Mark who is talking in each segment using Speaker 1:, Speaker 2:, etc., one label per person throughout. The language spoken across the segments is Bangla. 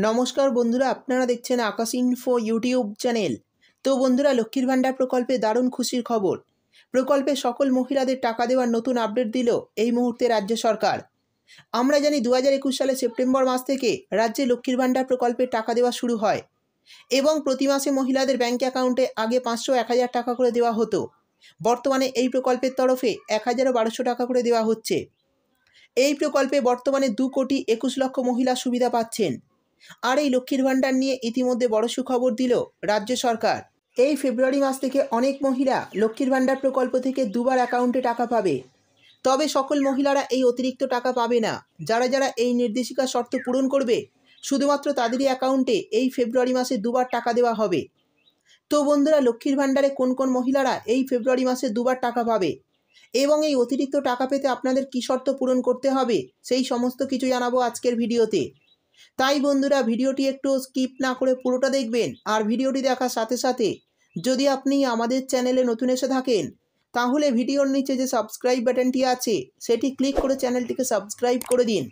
Speaker 1: নমস্কার বন্ধুরা, আপনারা দেখছেন আকাশ ইনফো ইউটিউব চ্যানেল। তো বন্ধুরা, লক্ষ্মীর ভাণ্ডার প্রকল্পে দারুণ খুশির খবর। প্রকল্পে সকল মহিলাদের টাকা দেওয়ার নতুন আপডেট দিল এই মুহূর্তে রাজ্য সরকার। আমরা জানি 2021 সালে সেপ্টেম্বর মাস থেকে রাজ্যে লক্ষ্মীর ভাণ্ডার প্রকল্পে টাকা দেওয়া শুরু হয় এবং প্রতি মাসে মহিলাদের ব্যাঙ্ক অ্যাকাউন্টে আগে 500-1000 টাকা করে দেওয়া হতো। বর্তমানে এই প্রকল্পের তরফে 1000-1200 টাকা করে দেওয়া হচ্ছে। এই প্রকল্পে বর্তমানে 2,21,00,000 মহিলা সুবিধা পাচ্ছেন। আর এই লক্ষ্মীর ভাণ্ডার নিয়ে ইতিমধ্যে বড় সুখবর দিল রাজ্য সরকার। এই ফেব্রুয়ারি মাস থেকে অনেক মহিলা লক্ষ্মীর ভাণ্ডার প্রকল্প থেকে দুবার অ্যাকাউন্টে টাকা পাবে। তবে সকল মহিলারা এই অতিরিক্ত টাকা পাবে না। যারা যারা এই নির্দেশিকা শর্ত পূরণ করবে, শুধুমাত্র তাদেরই অ্যাকাউন্টে এই ফেব্রুয়ারি মাসে দুবার টাকা দেওয়া হবে। তো বন্ধুরা, লক্ষ্মীর ভাণ্ডারে কোন কোন মহিলারা এই ফেব্রুয়ারি মাসে দুবার টাকা পাবে এবং এই অতিরিক্ত টাকা পেতে আপনাদের কী শর্ত পূরণ করতে হবে, সেই সমস্ত কিছু জানাবো আজকের ভিডিওতে। তাই বন্ধুরা, ভিডিওটি একটু স্কিপ না করে পুরোটা দেখবেন। আর ভিডিওটি দেখার সাথে সাথে যদি আপনি আমাদের চ্যানেলে নতুন এসে থাকেন, তাহলে ভিডিওর নিচে যে সাবস্ক্রাইব বাটনটি আছে সেটি ক্লিক করে চ্যানেলটিকে সাবস্ক্রাইব করে দিন।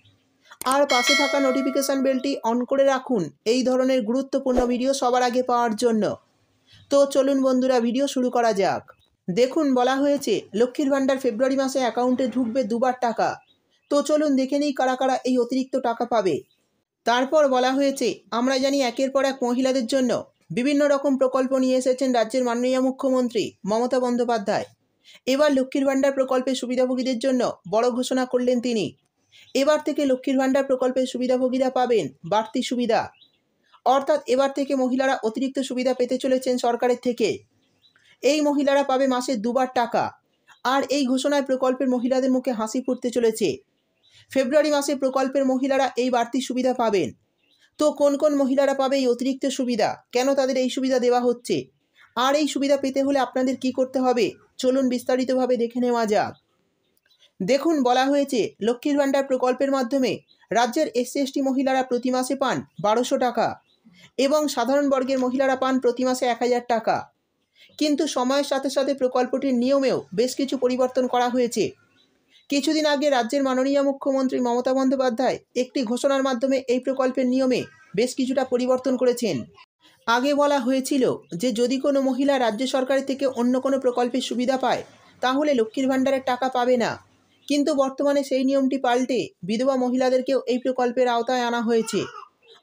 Speaker 1: আর পাশে থাকা নোটিফিকেশান বেলটি অন করে রাখুন এই ধরনের গুরুত্বপূর্ণ ভিডিও সবার আগে পাওয়ার জন্য। তো চলুন বন্ধুরা, ভিডিও শুরু করা যাক। দেখুন, বলা হয়েছে লক্ষ্মীর ভাণ্ডার ফেব্রুয়ারি মাসে অ্যাকাউন্টে ঢুকবে দুবার টাকা। তো চলুন দেখে নিই কারা কারা এই অতিরিক্ত টাকা পাবে। তারপর বলা হয়েছে, আমরা জানি একের পর এক মহিলাদের জন্য বিভিন্ন রকম প্রকল্প নিয়ে এসেছেন রাজ্যের মাননীয় মুখ্যমন্ত্রী মমতা বন্দ্যোপাধ্যায়। এবার লক্ষ্মীর ভাণ্ডার প্রকল্পের সুবিধাভোগীদের জন্য বড় ঘোষণা করলেন তিনি। এবার থেকে লক্ষ্মীর ভাণ্ডার প্রকল্পের সুবিধাভোগীরা পাবেন বাড়তি সুবিধা। অর্থাৎ এবার থেকে মহিলারা অতিরিক্ত সুবিধা পেতে চলেছেন সরকারের থেকে। এই মহিলারা পাবে মাসে দুবার টাকা। আর এই ঘোষণায় প্রকল্পের মহিলাদের মুখে হাসি ফুটতে চলেছে। ফেব্রুয়ারি মাসে প্রকল্পের মহিলারা এই বাড়তি সুবিধা পাবেন। তো কোন কোন মহিলারা পাবে এই অতিরিক্ত সুবিধা, কেন তাদের এই সুবিধা দেওয়া হচ্ছে, আর এই সুবিধা পেতে হলে আপনাদের কি করতে হবে, চলুন বিস্তারিতভাবে দেখে নেওয়া যাক। দেখুন, বলা হয়েছে লক্ষ্মীর ভাণ্ডার প্রকল্পের মাধ্যমে রাজ্যের SC/ST মহিলারা প্রতি মাসে পান 1200 টাকা এবং সাধারণ বর্গের মহিলারা পান প্রতি মাসে 1000 টাকা। কিন্তু সময়ের সাথে সাথে প্রকল্পটির নিয়মেও বেশ কিছু পরিবর্তন করা হয়েছে। কিছুদিন আগে রাজ্যের মাননীয় মুখ্যমন্ত্রী মমতা বন্দ্যোপাধ্যায় একটি ঘোষণার মাধ্যমে এই প্রকল্পের নিয়মে বেশ কিছুটা পরিবর্তন করেছেন। আগে বলা হয়েছিল যে যদি কোনো মহিলা রাজ্য সরকারের থেকে অন্য কোনো প্রকল্পের সুবিধা পায়, তাহলে লক্ষ্মীর ভাণ্ডারের টাকা পাবে না। কিন্তু বর্তমানে সেই নিয়মটি পাল্টে বিধবা মহিলাদেরকেও এই প্রকল্পের আওতায় আনা হয়েছে।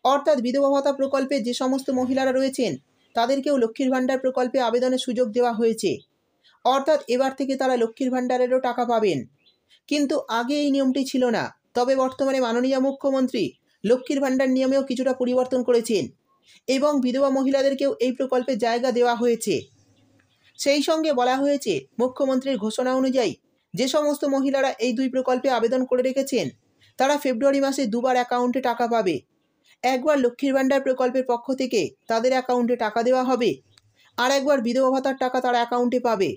Speaker 1: অর্থাৎ বিধবা ভাতা প্রকল্পে যে সমস্ত মহিলারা রয়েছেন, তাদেরকেও লক্ষ্মীর ভাণ্ডার প্রকল্পে আবেদনের সুযোগ দেওয়া হয়েছে। অর্থাৎ এবার থেকে তারা লক্ষ্মীর ভাণ্ডারেরও টাকা পাবেন। কিন্তু আগে এই নিয়মটি ছিল না। তবে বর্তমানে মাননীয় মুখ্যমন্ত্রী লক্ষ্মীর ভাণ্ডার নিয়মেও কিছুটা পরিবর্তন করেছেন এবং বিধবা মহিলাদেরকেও এই প্রকল্পে জায়গা দেওয়া হয়েছে। সেই সঙ্গে বলা হয়েছে, মুখ্যমন্ত্রীর ঘোষণা অনুযায়ী যে সমস্ত মহিলারা এই দুই প্রকল্পে আবেদন করে রেখেছেন, তারা ফেব্রুয়ারি মাসে দুবার অ্যাকাউন্টে টাকা পাবে। একবার লক্ষ্মীর ভাণ্ডার প্রকল্পের পক্ষ থেকে তাদের অ্যাকাউন্টে টাকা দেওয়া হবে, আর একবার বিধবা ভাতার টাকা তারা অ্যাকাউন্টে পাবে।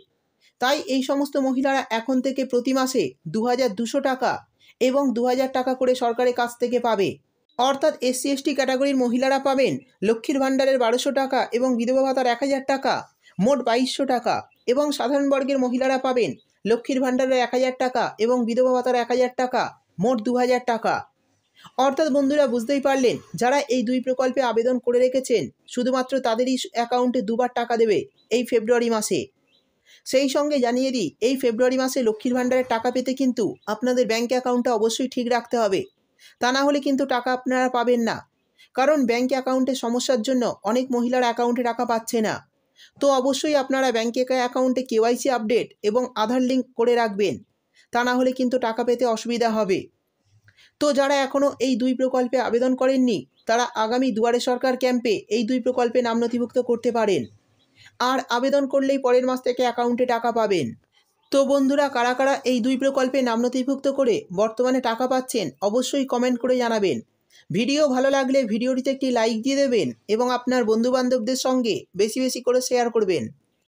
Speaker 1: তাই এই সমস্ত মহিলারা এখন থেকে প্রতি মাসে 2200 টাকা এবং 2000 টাকা করে সরকারের কাছ থেকে পাবে। অর্থাৎ SC/ST ক্যাটাগরির মহিলারা পাবেন লক্ষ্মীর ভাণ্ডারের 1200 টাকা এবং বিধবা ভাতার 1000 টাকা, মোট 2200 টাকা। এবং সাধারণ বর্গের মহিলারা পাবেন লক্ষ্মীর ভাণ্ডারের 1000 টাকা এবং বিধবা ভাতার 1000 টাকা, মোট 2000 টাকা। অর্থাৎ বন্ধুরা, বুঝতেই পারলেন, যারা এই দুই প্রকল্পে আবেদন করে রেখেছেন, শুধুমাত্র তাদেরই অ্যাকাউন্টে দুবার টাকা দেবে এই ফেব্রুয়ারি মাসে। সেই সঙ্গে জানিয়ে দিই, এই ফেব্রুয়ারি মাসে লক্ষ্মীর ভাণ্ডারের টাকা পেতে কিন্তু আপনাদের ব্যাঙ্ক অ্যাকাউন্টটা অবশ্যই ঠিক রাখতে হবে। তা না হলে কিন্তু টাকা আপনারা পাবেন না। কারণ ব্যাঙ্ক অ্যাকাউন্টের সমস্যার জন্য অনেক মহিলার অ্যাকাউন্টে টাকা পাচ্ছে না। তো অবশ্যই আপনারা ব্যাঙ্ক অ্যাকাউন্টে KYC আপডেট এবং আধার লিঙ্ক করে রাখবেন। তা না হলে কিন্তু টাকা পেতে অসুবিধা হবে। তো যারা এখনও এই দুই প্রকল্পে আবেদন করেননি, তারা আগামী দুয়ারে সরকার ক্যাম্পে এই দুই প্রকল্পে নাম নথিভুক্ত করতে পারেন। আর আবেদন করলেই পরের মাস থেকে অ্যাকাউন্টে টাকা পাবেন। তো বন্ধুরা, কারা কারা এই দুই প্রকল্পে নাম নথিভুক্ত করে বর্তমানে টাকা পাচ্ছেন, অবশ্যই কমেন্ট করে জানাবেন। ভিডিও ভালো লাগলে ভিডিওটিতে একটি লাইক দিয়ে দেবেন এবং আপনার বন্ধুবান্ধবদের সঙ্গে বেশি বেশি করে শেয়ার করবেন।